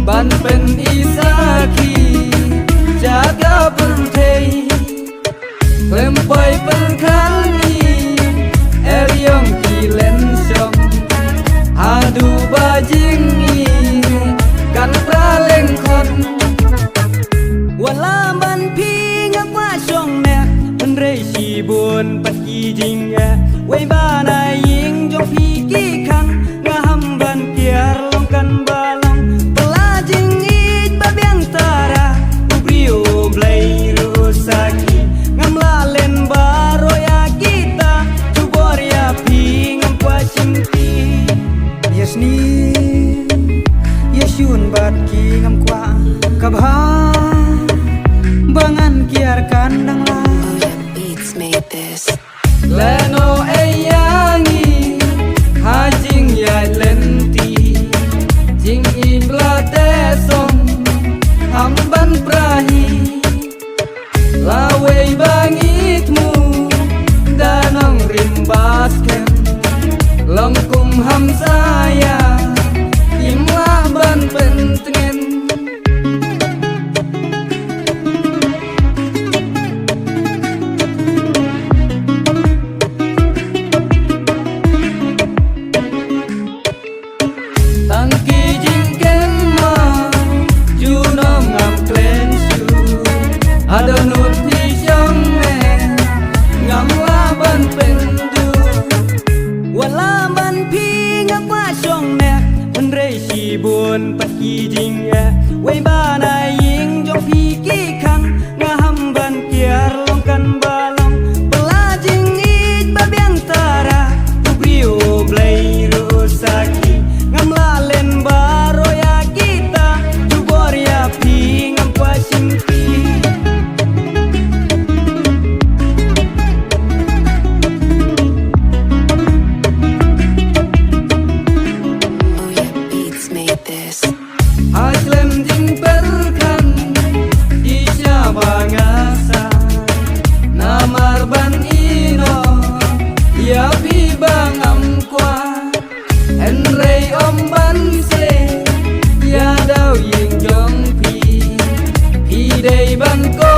Ban pen isaki jaga berhei lempai perkani eriong kilen syong adu bajingi kan praleng kon wala ban pi ngapa syong nek penrei sibun pati jingga wei bana ying jong pi ki khang ngaham ban kiar longkan balong saki ngamla len baro ya kita cubor ya pi ngampa cinti yasni yasyun bat ki ngamkwa kabha bangan kiar kandang la beats made this leno eyangi hajing ya lenti jing ibla tesong hamban prahi lawei bangitmu danang rimbasken lengkum ham saya imlah ban pentengen tangki jingken ma junom ngam klensu ada nur bun pati jingga wei bana ying jong pi ki khang ngaham ban kiar longkan balong pelajing it babiang tara ubrio blai rusaki ngamla len baro ya kita jubor ya pi ngampa simpi Aslem jing perkan isya bangasa namar ban ino ya pi bangam kwa enrei om ban se ya dau ying jong pi dei ban ko